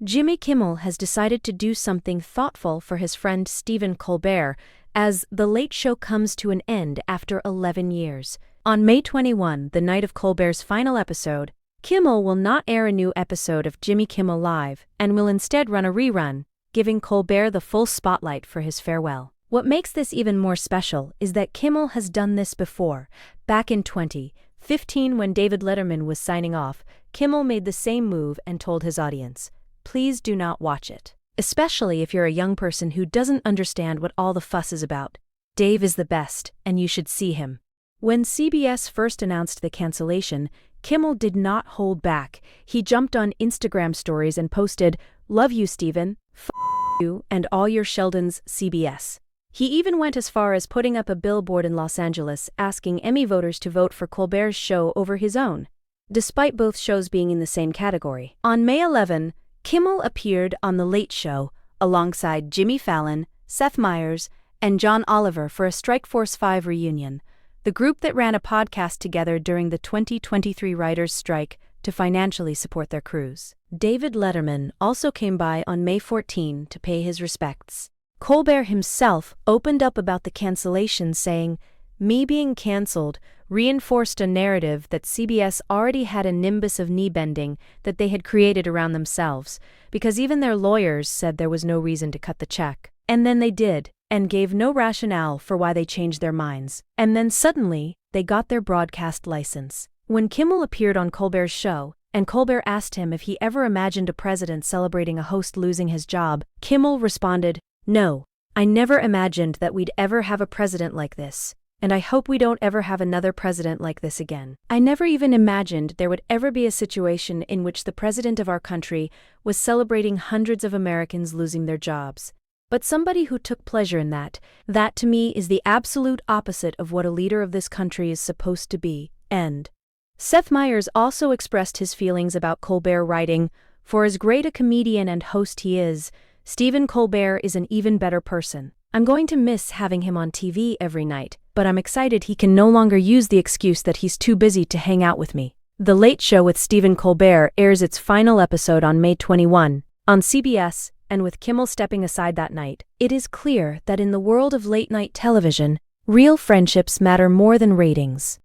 Jimmy Kimmel has decided to do something thoughtful for his friend Stephen Colbert as The Late Show comes to an end after 11 years. On May 21, the night of Colbert's final episode, Kimmel will not air a new episode of Jimmy Kimmel Live and will instead run a rerun, giving Colbert the full spotlight for his farewell. What makes this even more special is that Kimmel has done this before. Back in 2015, when David Letterman was signing off, Kimmel made the same move and told his audience, "Please do not watch it. Especially if you're a young person who doesn't understand what all the fuss is about. Dave is the best, and you should see him." When CBS first announced the cancellation, Kimmel did not hold back. He jumped on Instagram stories and posted, "Love you, Stephen. F*** you and all your Sheldons, CBS." He even went as far as putting up a billboard in Los Angeles asking Emmy voters to vote for Colbert's show over his own, despite both shows being in the same category. On May 11, Kimmel appeared on The Late Show alongside Jimmy Fallon, Seth Meyers, and John Oliver for a Strikeforce 5 reunion, the group that ran a podcast together during the 2023 writers' strike to financially support their crews. David Letterman also came by on May 14 to pay his respects. Colbert himself opened up about the cancellation, saying, "Me being cancelled reinforced a narrative that CBS already had a nimbus of knee-bending that they had created around themselves, because even their lawyers said there was no reason to cut the check. And then they did, and gave no rationale for why they changed their minds. And then suddenly, they got their broadcast license." When Kimmel appeared on Colbert's show, and Colbert asked him if he ever imagined a president celebrating a host losing his job, Kimmel responded, "No, I never imagined that we'd ever have a president like this. And I hope we don't ever have another president like this again. I never even imagined there would ever be a situation in which the president of our country was celebrating hundreds of Americans losing their jobs. But somebody who took pleasure in that to me is the absolute opposite of what a leader of this country is supposed to be." End. Seth Meyers also expressed his feelings about Colbert, writing, "For as great a comedian and host he is, Stephen Colbert is an even better person. I'm going to miss having him on TV every night, but I'm excited he can no longer use the excuse that he's too busy to hang out with me." The Late Show with Stephen Colbert airs its final episode on May 21 on CBS, and with Kimmel stepping aside that night, it is clear that in the world of late-night television, real friendships matter more than ratings.